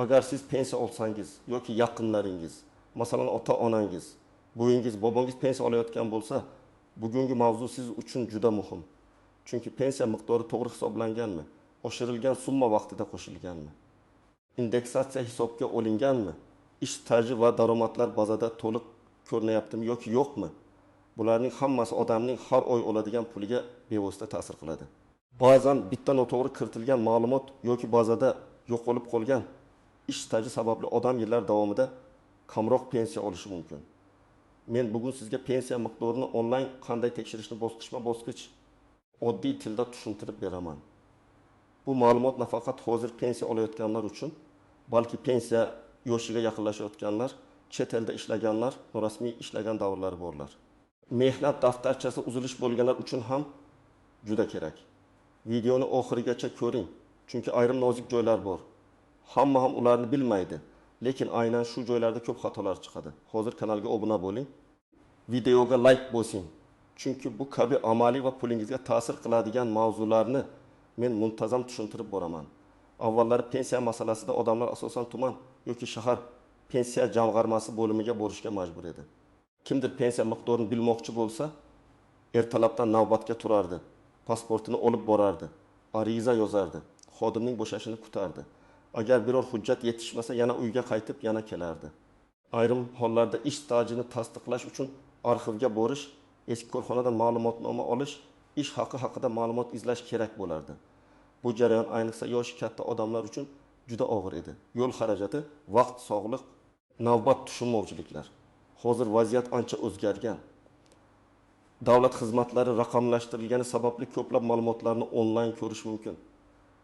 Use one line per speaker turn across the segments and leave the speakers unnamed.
Agar siz pensiya olsangiz yoki yaqinlaringiz, masalan ota-onangiz, buvinggiz, bobangiz pensiya olayotgan bo'lsa, bugungi mavzu siz uchun juda muhim. Chunki pensiya miqdori to'g'ri hisoblanganmi? Oshirilgan summa vaqtida qo'shilganmi? Indeksatsiya hisobga olinganmi? Ish staji va daromadlar bazada to'liq ko'rinayaptimi yoki yo'qmi? Bularning hammasi odamning har oy oladigan puliga bevosita ta'sir qiladi. Ba'zan bitta noto'g'ri kiritilgan ma'lumot yoki bazada yo'qolib qolgan ish staji sababli odam yillar davomida kamroq pensiya olishi mumkin. Men bugun sizga pensiya miqdorini onlayn qanday tekshirishni bosqichma-bosqich oddiy tilda tushuntirib beraman. Bu ma'lumot nafaqat hozir pensiya olayotganlar uchun, balki pensiya yoshiga yaqinlashayotganlar, chet elda ishlaganlar, rasmiy ishlagan davrlari borlar. Mehnat daftarchasi uzilish bo'lganlar uchun ham juda kerak. Videoni oxirigacha ko'ring, chunki ayrim nozik joylar bor. Hamma ham ularni bilmaydi, lekin aynan shu joylarda ko'p xatolar chiqadi. Hozir kanalga obuna bo'ling, videoga like bosing, chunki bu kabi amaliy va pulingizga ta'sir qiladigan mavzularni men muntazam tushuntirib boraman. Avvallari pensiya masalasida odamlar asosan tuman yoki shahar pensiya jamg'armasi bo'limiga borishga majbur edi. Kimdir pensiya miqdorini bilmoqchi bo'lsa, ertalabdan navbatga turardi, pasportini olib borardi, ariza yozardi, xodimning bo'shashini kutardi. Agar biror hujjat yetishmasa, yana uyga qaytib, yana kelardi. Ayrim hollarda ish stajini tasdiqlash uchun arxivga borish, eski korxonadan ma'lumotnoma olish, ish haqi haqida ma'lumot izlash kerak bo'lardi. Bu jarayon ayniqsa yoshi katta odamlar uchun juda og'ir edi. Yo'l xarajati, vaqt, sog'liq, navbat tushunmovchiliklar. Hozir vaziyat ancha o'zgargan. Davlat xizmatlari raqamlashtirilgani sababli ko'plab ma'lumotlarni onlayn ko'rish mumkin.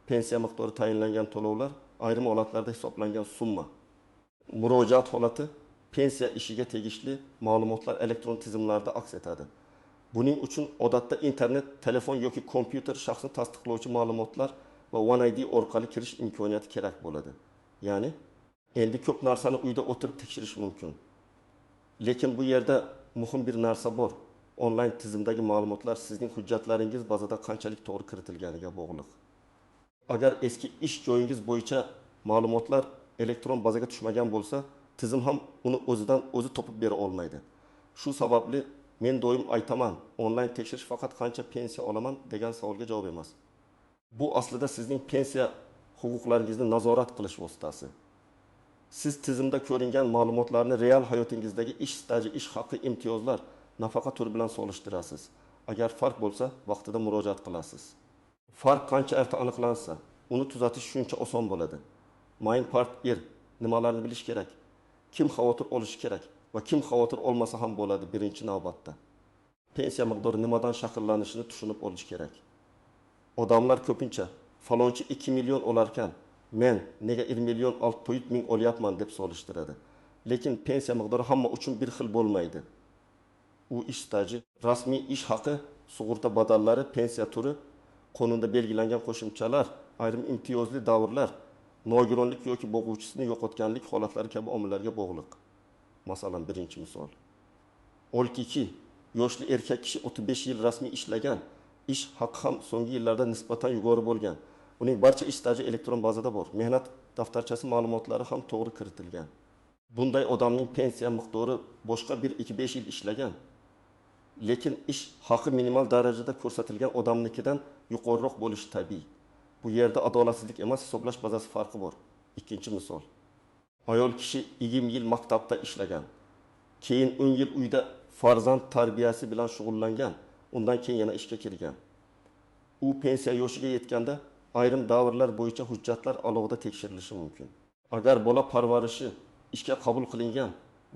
Pensiya miqdori tayinlangan to'lovlar, ayrim holatlarda hisoblangan summa. Murojaat holati, pensiya ishiga tegishli ma'lumotlar elektron tizimlarda aks etadi. Buning uchun odatda internet, telefon yoki kompyuter shaxsni tasdiqlovchi ma'lumotlar va OneID orqali kirish imkoniyati kerak bo'ladi. Ya'ni, endi ko'p narsani uyda o'tirib tekshirish mumkin. Lekin bu yerda muhim bir narsa bor. Onlayn tizimdagi ma'lumotlar sizning hujjatlaringiz bazada qanchalik to'g'ri kiritilganiga bog'liq. Agar eski ish joyingiz bo'yicha ma'lumotlar elektron bazaga tushmagan bo'lsa, tizim ham uni o'zidan o'zi topib bera olmaydi. Shu sababli men doim aytaman, onlayn tekshirish faqat qancha pensiya olaman degan savolga javob emas. Bu aslida sizning pensiya huquqlaringizni nazorat qilish vositasi. Siz tizimda ko'ringan ma'lumotlarni real hayotingizdagi ish staji, ish haqi, imtiyozlar, nafaqa turi bilan solishtirasiz. Agar farq bo'lsa, vaqtida murojaat qilasiz. Farq qancha erta aniqlansa, uni tuzatish shuncha oson bo'ladi. Main part nimalarni bilish kerak? Kim xavotir olishi kerak va kim xavotir olmasa ham bo'ladi birinchi navbatda. Pensiya miqdori nimadan shakllanishini tushunib olish kerak. Odamlar ko'pincha falonchi 2 million olarkan, men nega 1 million 600 ming olyapman deb solishtiradi. Lekin pensiya miqdori hamma uchun bir xil bo'lmaydi. U ish staji, rasmiy ish haqi, sug'urta badallari, pensiya turi, qonunda belgilangan qo'shimchalar, ayrim imtiyozli davrlar, nogironlik yoki bo'g'uvchisini yo'qotganlik holatlari kabi omillarga bog'liq. Masalan, birinchi misol. Olki yoshli erkak kishi 35 yil rasmiy ishlagan, ish haqi ham so'nggi yillarda nisbatan yuqori bo'lgan. Uning barcha ish staji elektron bazada bor. Mehnat daftarchasi ma'lumotlari ham to'g'ri kiritilgan. Bunday odamning pensiya miqdori boshqa bir 2-5 yil ishlagan, lekin ish haqi minimal darajada ko'rsatilgan odamnikidan yuqoriroq bo'lishi tabiiy. Bu yerda adolatsizlik emas, hisoblash bazasi farqi bor. Ikkinchi misol. Ayol kishi 20 yil maktabda ishlagan, keyin 10 yil uyda farzand tarbiyasi bilan shug'ullangan, undan keyin yana ishga kirgan. U pensiya yoshiga yetganda ayrim davrlar bo'yicha hujjatlar alohida tekshirilishi mumkin. Agar bola parvarishi, ishga qabul qilingan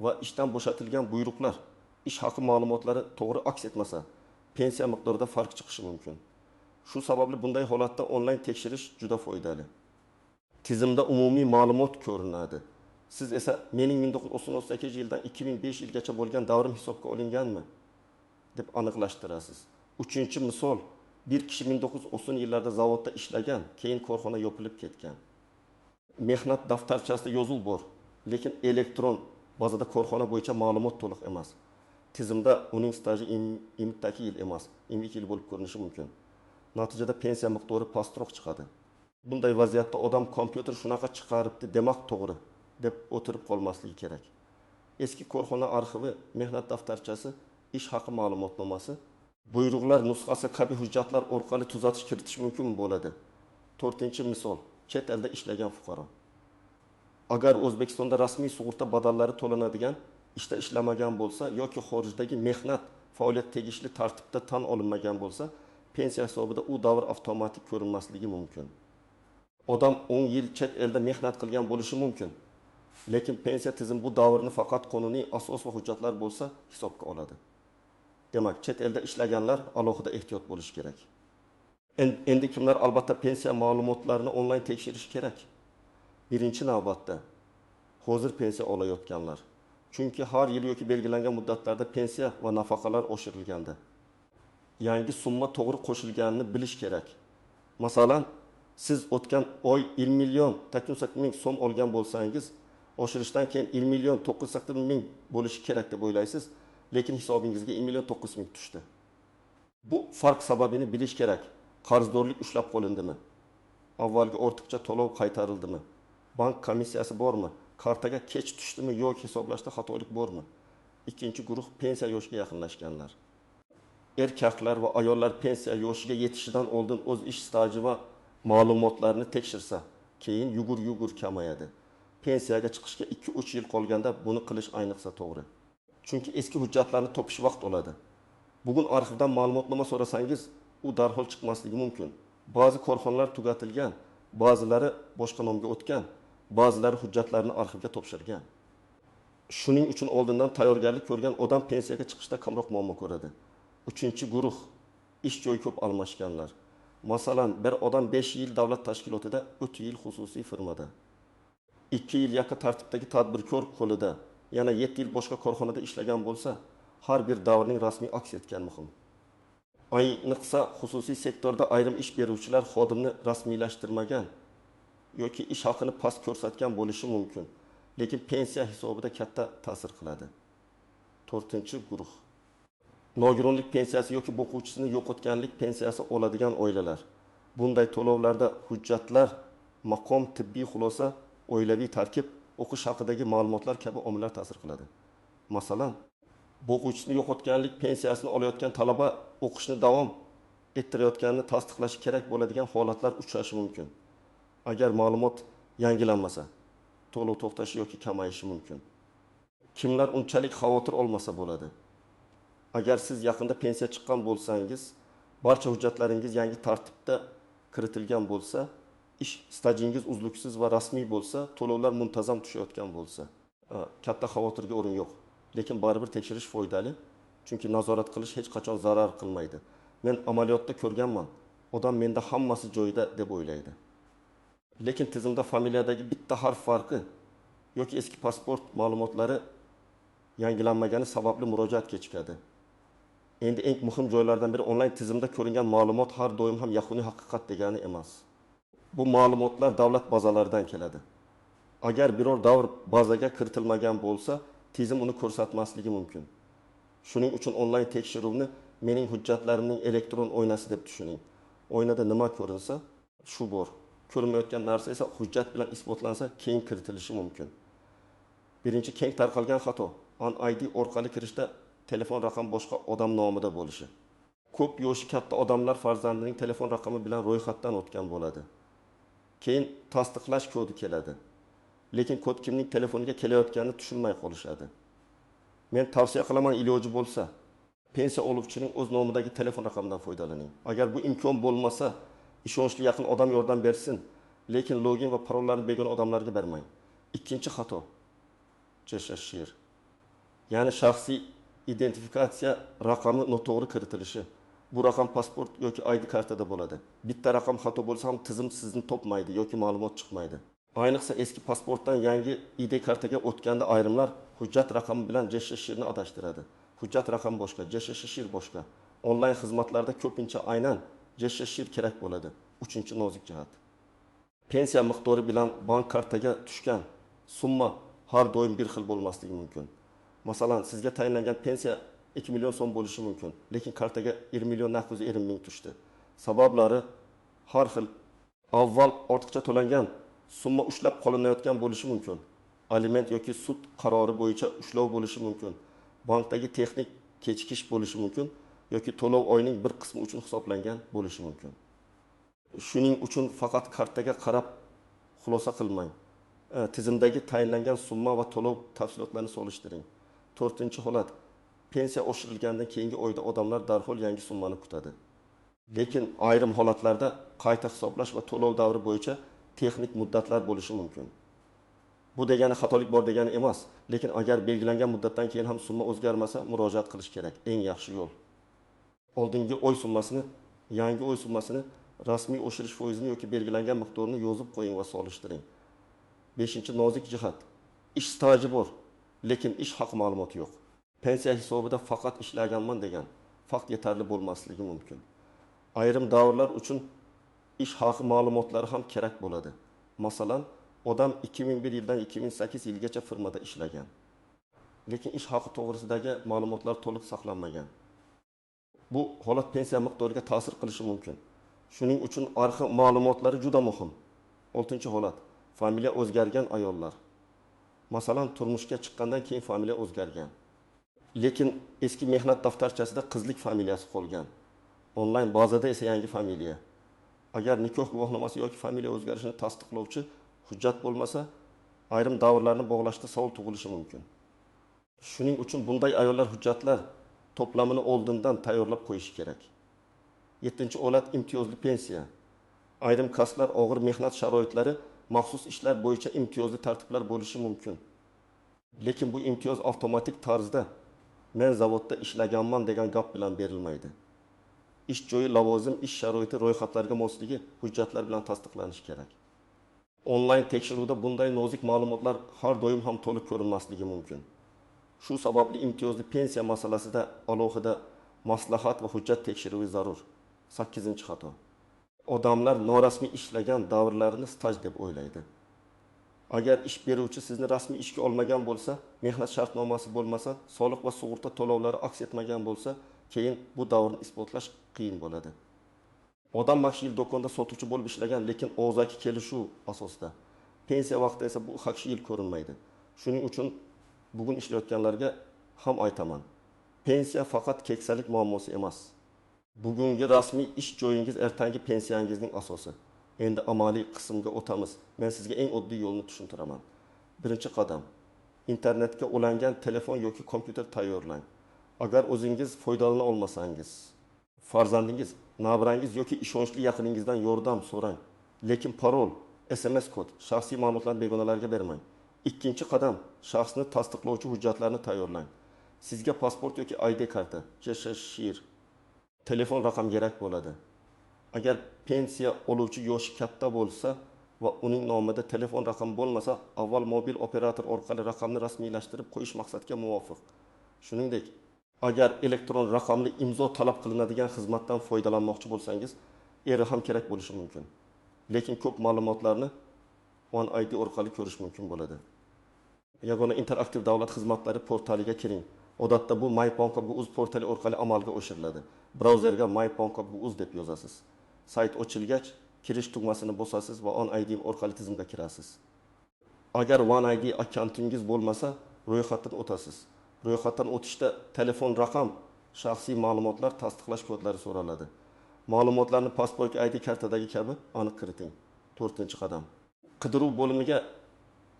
va ishdan bo'shatilgan buyruqlar, ish haqi ma'lumotlari to'g'ri aks etmasa, pensiya miqdorida farq chiqishi mumkin. Shu sababli bunday holatda onlayn tekshirish juda foydali. Tizimda umumiy ma'lumot ko'rinadi. Siz esa mening 1998 yildan 2005 yilgacha bo'lgan davrim hisobga olinganmi deb aniqlashtirasiz. Uchinchi misol, bir kishi 1930 yillarda zavodda ishlagan, keyin korxona yopilib ketgan. Mehnat daftarchasida yozuv bor, lekin elektron bazada korxona bo'yicha ma'lumot to'liq emas. Tizimda uning staji imitdagi yil emas, 22 yil bo'lib ko'rinishi mumkin. Natijada pensiya miqdori pastroq chiqadi. Bunday vaziyatda odam kompyuter shunaqa chiqaribdi demak to'g'ri deb o'tirib qolmasligi kerak. Eski korxona arxivi, mehnat daftarchasi, ish haqi ma'lumotnomasi, buyruqlar nusxasi kabi hujjatlar orqali tuzatish kiritish mumkin bo'ladi. 4-misol, chet elda ishlagan fuqaro. Agar O'zbekistonda rasmiy sug'urta badallari to'lanadigan, ishda ishlamagan bo'lsa yoki xorijdagi mehnat faoliyat tegishli tartibda tan olinmagan bo'lsa, pensiya hisobida u davr avtomatik ko'rinmasligi mumkin. Odam 10 yil chet elda mehnat qilgan bo'lishi mumkin. Lekin pensiya tizimi bu davrni faqat qonuniy asos va hujjatlar bo'lsa hisobga oladi. Demak, chet elda ishlaganlar alohida ehtiyot bo'lish kerak. Endi kimlar albatta pensiya ma'lumotlarini onlayn tekshirish kerak? Birinchi navbatda hozir pensiya olayotganlar. Chunki har yil yoki belgilangan muddatlarda pensiya va nafaqalar oshirilganda yangi summa to'g'ri qo'shilganini bilish kerak. Masalan, siz o'tgan oy 1 million 880 ming so'm olgan bo'lsangiz, oshirishdan keyin 1 million 980 ming bo'lishi kerak deb o'ylaysiz, lekin hisobingizga 1 million 900 ming tushdi. Bu farq sababini bilish kerak. Qarzdorlik ushlab qolindimi? Avvalgi ortiqcha to'lov qaytarildimi? Bank komissiyasi bormi? Kartaga kech tushdimi yoki hisoblashda xatolik bormi? Ikkinchi guruh pensiya yoshiga yaqinlashganlar. Erkaklar va ayollar pensiya yoshiga yetishidan oldin o'z ish staji va ma'lumotlarini tekshirsa, keyin yugur kamayadi. Pensiyaga chiqishga 2-3 yil qolganda buni qilish ayniqsa to'g'ri. Chunki eski hujjatlarni topish vaqt oladi. Bugun arxivdan ma'lumotnoma so'rasangiz, u darhol chiqmasligi mumkin. Ba'zi korxonalar tugatilgan, ba'zilari boshqa nomga o'tgan, ba'zilari hujjatlarni arxivga topshirgan. Shuning uchun oldindan tayyorgarlik ko'rgan odam pensiyaga chiqishda kamroq muammo ko'radi. 3-guruh ish joyi ko'p almashganlar. Masalan, bir odam 5 yil davlat tashkilotida, 3 yil xususiy firmada, 2 yil yakka tartibdagi tadbirkor qo'lida, yana 7 yil boshqa korxonada ishlagan bo'lsa, har bir davrning rasmiy aks etgani muhim. Ayniqsa xususiy sektorda ayrim ish beruvchilar xodimni rasmiylashtirmagan yoki ish haqini past ko'rsatgan bo'lishi mumkin, lekin pensiya hisobida katta ta'sir qiladi. 4-guruh nogironlik pensiyasi yoki o'quvchisini yo'qotganlik pensiyasi oladigan oilalar. Bunday to'lovlarda hujjatlar, maqom, tibbiy xulosa, oilaviy tarkib, o'qish haqidagi ma'lumotlar kabi omillar ta'sir qiladi. Masalan, o'quvchisini yo'qotganlik pensiyasini olayotgan talaba o'qishni davom ettirayotganini tasdiqlashi kerak bo'ladigan holatlar uchrashi mumkin. Agar ma'lumot yangilanmasa, to'lov to'xtashi yoki kamayishi mumkin. Kimlar unchalik xavotir olmasa bo'ladi? Agar siz yaqinda pensiya chiqqan bo'lsangiz, barcha hujjatlaringiz yangi tartibda kiritilgan bo'lsa, ish stajingiz uzluksiz va rasmiy bo'lsa, to'lovlar muntazam tushayotgan bo'lsa, katta xavotirga o'rin yo'q. Lekin baribir tekshirish foydali, chunki nazorat qilish hech qachon zarar qilmaydi. Men amaliyotda ko'rganman, odam menda hammasi joyida deb o'ylaydi. Lekin tizimda familiyadagi bitta harf farqi yoki eski pasport ma'lumotlari yangilanmagani sababli murojaat kechikadi. Endi eng muhim joylardan biri onlayn tizimda ko'ringan ma'lumot har doim ham yakuniy haqiqat degani emas. Bu ma'lumotlar davlat bazalaridan keladi. Agar biror davr bazaga kiritilmagan bo'lsa, tizim uni ko'rsatmasligi mumkin. Shuning uchun onlayn tekshiruvni mening hujjatlarimning elektron oynasi deb tushuning. Oynada nima ko'rinsa, shu bor. Ko'rinmayotgan narsa esa hujjat bilan isbotlansa, keyin kiritilishi mumkin. Birinchi keng tarqalgan xato OnID orqali kirishda telefon raqami boshqa odam nomida bo'lishi. Ko'p yoshi katta odamlar farzandining telefon raqami bilan ro'yxatdan o'tgan bo'ladi. Keyin tasdiqlash kodi keladi. Lekin kod kimning telefoniga kelayotganini tushunmay qolishadi. Men tavsiya qilaman, iloji bo'lsa, pensiya oluvchining o'z nomidagi telefon raqamidan foydalaning. Agar bu imkon bo'lmasa, ishonchli yaqin odam yordam bersin, lekin login va parollarni begona odamlarga bermang. Ikkinchi xato JSHIR, ya'ni shaxsiy identifikatsiya raqami noto'g'ri kiritilishi. Bu raqam pasport yoki ID kartada bo'ladi. Bitta raqam xato bo'lsa ham tizim sizni topmaydi yoki ma'lumot chiqmaydi. Ayniqsa eski pasportdan yangi ID kartaga o'tganda ayrimlar hujjat raqami bilan JSHIRni adashtiradi. Hujjat raqami boshqa, JSHIR boshqa. Onlayn xizmatlarda ko'pincha aynan JSHIR kerak bo'ladi. 3-nozik jihat. Pensiya miqdori bilan bank kartaga tushgan summa har doim bir xil bo'lmasligi mumkin. Masalan, sizga tayinlangan pensiya 2 million so'm bo'lishi mumkin, lekin kartaga 1 million 920 ming tushdi. Sabablari har xil. Avval ortiqcha to'langan summa ushlab qolinayotgan bo'lishi mumkin. Aliment yoki sud qarori bo'yicha ushlov bo'lishi mumkin. Bankdagi texnik kechikish bo'lishi mumkin yoki to'lov oyining bir qismi uchun hisoblangan bo'lishi mumkin. Shuning uchun faqat kartaga qarab xulosa qilmang. Tizimdagi tayinlangan summa va to'lov tafsilotlarini solishtiring. 4-holat. Pensiya oshirilgandan keyingi oyda odamlar darhol yangi summani kutadi. Lekin ayrim holatlarda qayta hisoblash va to'lov davri bo'yicha texnik muddatlar bo'lishi mumkin. Bu degani xatolik bor degani emas, lekin agar belgilangan muddatdan keyin ham summa o'zgarmasa, murojaat qilish kerak. Eng yaxshi yo'l. Oldingi oy summasini, yangi oy summasini, rasmiy oshirish foizini yoki belgilangan miqdorini yozib qo'ying va solishtiring. 5-nozik jihat. Ish staji bor, lekin ish haqi ma'lumoti yo'q. Pensiya hisobida faqat ishlaganman degan fakt yetarli bo'lmasligi mumkin. Ayrim davrlar uchun ish haqi ma'lumotlari ham kerak bo'ladi. Masalan, odam 2001 yildan 2008 yilgacha firmada ishlagan. Lekin ish haqi to'g'risidagi ma'lumotlar to'liq saqlanmagan. Bu holat pensiya miqdoriga ta'sir qilishi mumkin. Shuning uchun arxiv ma'lumotlari juda muhim. 6-holat. Familiya o'zgargan ayollar. Masalan, turmushga chiqqandan keyin familiya o'zgargan. Lekin eski mehnat daftarchasida qizlik familiyasi qolgan. Onlayn bazada esa yangi familiya. Agar nikoh guvohnomasi yoki familiya o'zgarishini tasdiqlovchi hujjat bo'lmasa, ayrim davrlarni bog'lashda savol tug'ilishi mumkin. Shuning uchun bunday ayollar hujjatlar to'plamini oldindan tayyorlab qo'yishi kerak. 7-holat imtiyozli pensiya. Ayrim kasblar og'ir mehnat sharoitlari maxsus ishlar bo'yicha imtiyozli tartiblar bo'lishi mumkin. Lekin bu imtiyoz avtomatik tarzda men zavodda ishlaganman degan gap bilan berilmaydi. Ish joyi, lavozim, ish sharoiti ro'yxatlarga mosligi hujjatlar bilan tasdiqlanishi kerak. Onlayn tekshiruvda bunday nozik ma'lumotlar har doim ham to'liq ko'rinmasligi mumkin. Shu sababli imtiyozli pensiya masalasida alohida maslahat va hujjat tekshiruvi zarur. 8-xato. Odamlar norasmiy ishlagan davrlarini staj deb o'ylaydi. Agar ish beruvchi sizni rasmiy ishga olmagan bo'lsa, mehnat shartnomasi bo'lmasa, soliq va sug'urta to'lovlari aks etmagan bo'lsa, keyin bu davrni isbotlash qiyin bo'ladi. Odam maxsus yil do'konda sotuvchi bo'lib ishlagan, lekin og'zaki kelishuv asosida. Pensiya vaqtida esa bu haq yil ko'rinmaydi. Shuning uchun bugun ishlayotganlarga ham aytaman. Pensiya faqat keksalik muammosi emas. Bugungi rasmiy ish joyingiz ertangi pensiyangizning asosi. Endi amaliy qismga o'tamiz. Men sizga eng oddiy yo'lni tushuntiraman. 1-qadam. Internetga ulangan telefon yoki kompyuter tayyorlang. Agar o'zingiz foydalana olmasangiz, farzandingiz, nabrangiz yoki ishonchli yaqiningizdan yordam so'rang. Lekin parol, SMS kod, shaxsiy ma'lumotlarni begonalarga bermang. 2-qadam, shaxsni tasdiqlovchi hujjatlarni tayyorlang. Sizga pasport yoki ID karta, shir, telefon raqam kerak bo'ladi. Agar pensiya oluvchi yoshi katta bo'lsa va uning nomida telefon raqami bo'lmasa, avval mobil operator orqali raqamni rasmiylashtirib qo'yish maqsadga muvofiq. Shuningdek, agar elektron raqamli imzo talab qilinadigan xizmatdan foydalanmoqchi bo'lsangiz, eri ham kerak bo'lishi mumkin. Lekin ko'p ma'lumotlarni OneID orqali ko'rish mumkin bo'ladi. Yagona interaktiv davlat xizmatlari portaliga kiring. Odatda bu mybank.uz portali orqali amalga oshiriladi. Brauzerga mybank.uz deb yozasiz. Sayt ochilgach, kirish tugmasini bosasiz va OneID orqali tizimga kirasiz. Agar OneID akkauntingiz bo'lmasa, ro'yxatdan o'tasiz. Ro'yxatdan o'tishda telefon raqam, shaxsiy ma'lumotlar, tasdiqlash kodlari so'raladi. Ma'lumotlarni pasport ID kartadagi kabi aniq kiriting. 4-qadam. Qidiruv bo'limiga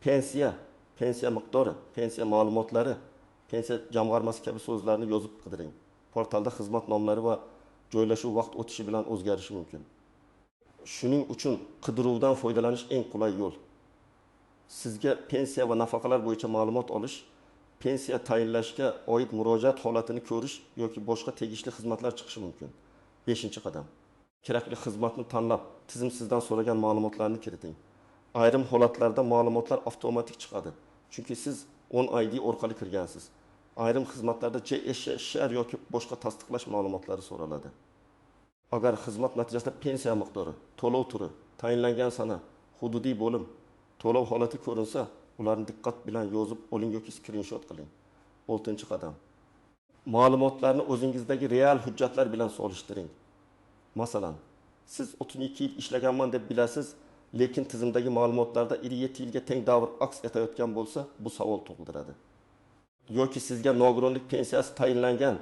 pensiya miqdori, pensiya ma'lumotlari, pensiya jamg'armasi kabi so'zlarni yozib qidiring. Portalda xizmat nomlari va joylashuv vaqt o'tishi bilan o'zgarishi mumkin. Shuning uchun qidiruvdan foydalanish eng qulay yo'l. Sizga pensiya va nafaqalar bo'yicha ma'lumot olish, pensiya tayinlashga oid murojaat holatini ko'rish yoki boshqa tegishli xizmatlar chiqishi mumkin. 5-qadam. Kerakli xizmatni tanlab, tizim sizdan so'ragan ma'lumotlarni kiriting. Ayrim holatlarda ma'lumotlar avtomatik chiqadi, chunki siz OneID orqali kirgansiz. Ayrim xizmatlarda JSHR yoki boshqa tasdiqlash ma'lumotlari so'raladi. Agar xizmat natijasida pensiya miqdori, to'lov turi, tayinlangan sana, hududiy bo'lim, to'lov holati ko'rinsa, ularni diqqat bilan yozib oling yoki skrinshot qiling. 6-qadam. Ma'lumotlarni o'zingizdagi real hujjatlar bilan solishtiring. Masalan, Siz 32 yil ishlaganman deb bilasiz, lekin tizimdagi ma'lumotlarda 57 yilga teng davr aks etayotgan bo'lsa, bu savol tug'diradi. Yoki sizga nogironlik pensiyasi tayinlangan,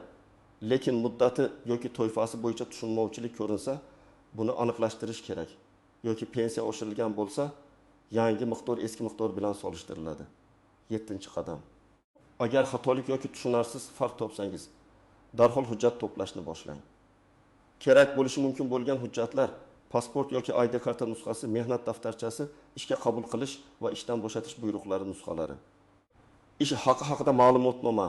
lekin muddati yoki toifasi bo'yicha tushunmovchilik ko'rinsa, buni aniqlashtirish kerak. Yoki pensiya oshirilgan bo'lsa, yangi miqdor eski miqdor bilan solishtiriladi. 7-qadam. Agar xatolik yoki tushunarsiz farq topsangiz, darhol hujjat to'plashni boshlang. Kerak bo'lishi mumkin bo'lgan hujjatlar: pasport yoki ID karta nusxasi, mehnat daftarchasi, ishga qabul qilish va ishdan bo'shatish buyruqlari nusxalari. Ish haqi haqida ma'lumotnoma,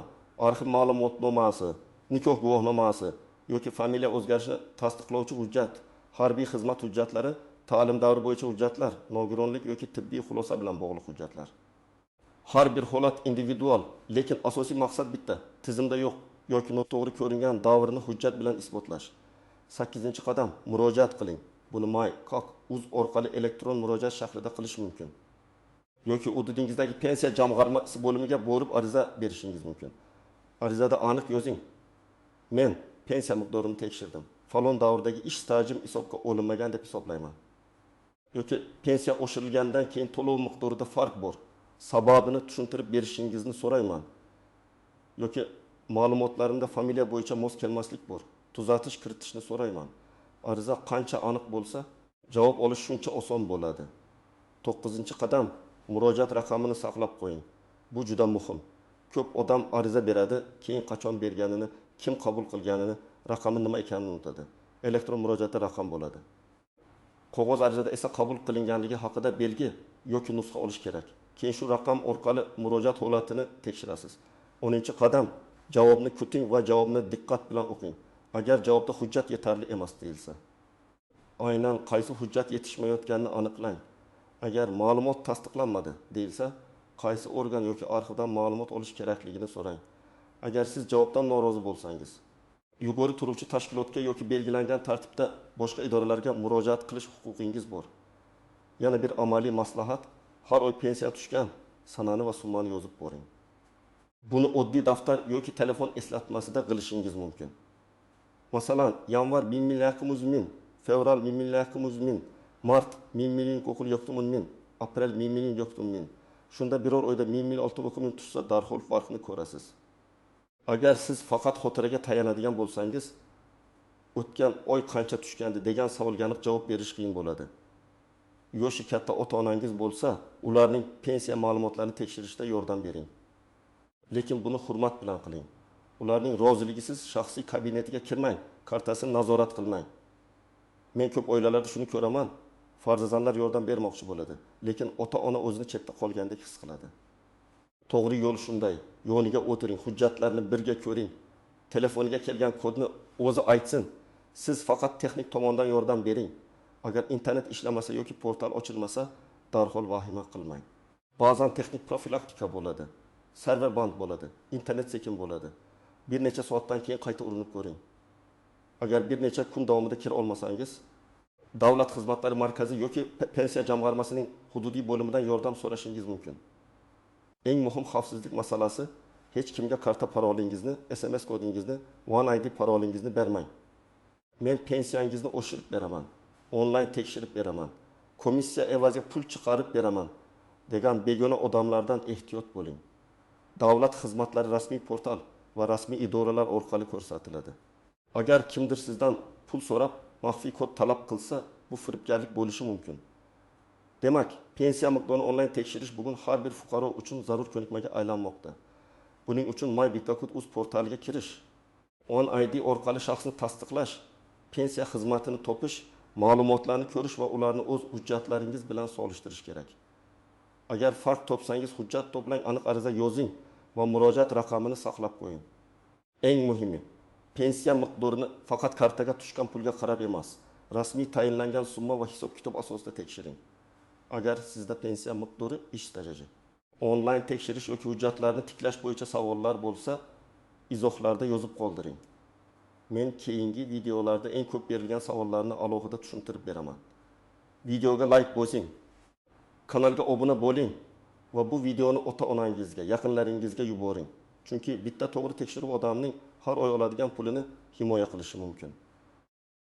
arxiv ma'lumotnomasi, nikoh guvohnomasi yoki familiya o'zgarishini tasdiqlovchi hujjat, harbiy xizmat hujjatlari, ta'lim davri bo'yicha hujjatlar, nogironlik yoki tibbiy xulosa bilan bog'liq hujjatlar. Har bir holat individual, lekin asosiy maqsad bitta: tizimda yo'q yoki noto'g'ri ko'ringan davrni hujjat bilan isbotlash. 8-qadam, murojaat qiling. Buni My.Kok.uz orqali elektron murojaat shaklida qilish mumkin. Yoki hududingizdagi pensiya jamg'armasi bo'limiga borib ariza berishingiz mumkin. Arizada aniq yozing: men pensiya miqdorini tekshirdim. Falon davrdagi ish stajim hisobga olinmagan deb hisoblayman. Yoki pensiya oshirilgandan keyin to'lov miqdorida farq bor. Sababini tushuntirib berishingizni so'rayman. Yoki ma'lumotlarimda familiya bo'yicha mos kelmaslik bor. Tuzatish kiritishni so'rayman. Ariza qancha aniq bo'lsa, javob olish shuncha oson bo'ladi. 9-qadam, murojaat raqamini saqlab qo'ying. Bu juda muhim. Ko'p odam ariza beradi, keyin qachon berganini, kim qabul qilganini, raqami nima ekanini unutadi. Elektron murojaatda raqam bo'ladi. Qog'oz arizada esa qabul qilinganligi haqida belgi yoki nusxa olish kerak. Keyin shu raqam orqali murojaat holatini tekshirasiz. 10-qadam, javobni kuting va javobni diqqat bilan o'qing. Agar javobda hujjat yetarli emas deyilsa, aynan qaysi hujjat yetishmayotganini aniqlang. Agar ma'lumot tasdiqlanmadi deyilsa, qaysi organ yoki arxivdan ma'lumot olish kerakligini so'rang. Agar siz javobdan norozi bo'lsangiz, yuqori turuvchi tashkilotga yoki belgilangan tartibda boshqa idoralarga murojaat qilish huquqingiz bor. Yana bir amaliy maslahat: har oy pensiya tushgan sanani va summani yozib boring. Buni oddiy daftar yoki telefon eslatmasida qilishingiz mumkin. Masalan, yanvar 1.100.000, fevral 1.100.000, mart 1.100.000, aprel 1.100.000. Shunda biror oyda 1.600.000 tushsa, darhol farqni ko'rasiz. Agar siz faqat xotiraga tayanadigan bo'lsangiz, o'tgan oy qancha tushgandi degan savolga aniq javob berish qiyin bo'ladi. Yoshi katta ota-onangiz bo'lsa, ularning pensiya ma'lumotlarini tekshirishda yordam bering. Lekin buni hurmat bilan qiling. Ularning roziligisiz shaxsiy kabinetiga kirmang, kartasini nazorat qilmang. Men ko'p oilalarda shuni ko'raman, farzandlar yordam bermoqchi bo'ladi, lekin ota-ona o'zini chetda qolgandek his qiladi. To'g'ri yo'l shunday: yoniga o'tiring, hujjatlarni birga ko'ring. Telefoniga kelgan kodni o'zi aytsin. Siz faqat texnik tomondan yordam bering. Agar internet ishlamasa yoki portal ochilmasa, darhol vahima qilmang. Ba'zan texnik profilaktika bo'ladi. Server band bo'ladi, internet sekin bo'ladi. Bir necha soatdan keyin qayta urinib ko'ring. Agar bir necha kun davomida kira olmasangiz, Davlat xizmatlari markazi yoki pensiya jamg'armasining hududiy bo'limidan yordam so'rashingiz mumkin. Eng muhim xavfsizlik masalasi: hech kimga karta parolingizni, SMS kodingizni, OneID parolingizni bermang. Men pensiyangizni oshirib beraman, onlayn tekshirib beraman, komissiya evaziga pul chiqarib beraman degan begona odamlardan ehtiyot bo'ling. Davlat xizmatlari rasmiy portal va rasmiy idoralar orqali ko'rsatiladi. Agar kimdir sizdan pul so'rab, maxfiy kod talab qilsa, bu firibgarlik bo'lishi mumkin. Demak, pensiya miqdorini onlayn tekshirish bugun har bir fuqaro uchun zarur ko'nikmaga aylanmoqda. Buning uchun My.Kok.uz portaliga kirish, OneID orqali shaxsni tasdiqlash, pensiya xizmatini topish, ma'lumotlarni ko'rish va ularni o'z hujjatlaringiz bilan solishtirish kerak. Agar farq topsangiz, hujjat to'plang, aniq ariza yozing va murojaat raqamini saqlab qo'ying. Eng muhimi, pensiya miqdorini faqat kartaga tushgan pulga qarab emas, rasmiy tayinlangan summa va hisob-kitob asosida tekshiring. Agar sizda pensiya miqdori ish staji, onlayn tekshirish yoki hujjatlarni tiklash bo'yicha savollar bo'lsa, izohlarda yozib qoldiring. Men keyingi videolarda eng ko'p berilgan savollarni alohida tushuntirib beraman. Videoga like bosing, kanalga obuna bo'ling va bu videoni ota-onangizga, yaqinlaringizga yuboring. Chunki bitta to'g'ri tekshiruv odamning har oy oladigan pulini himoya qilishi mumkin.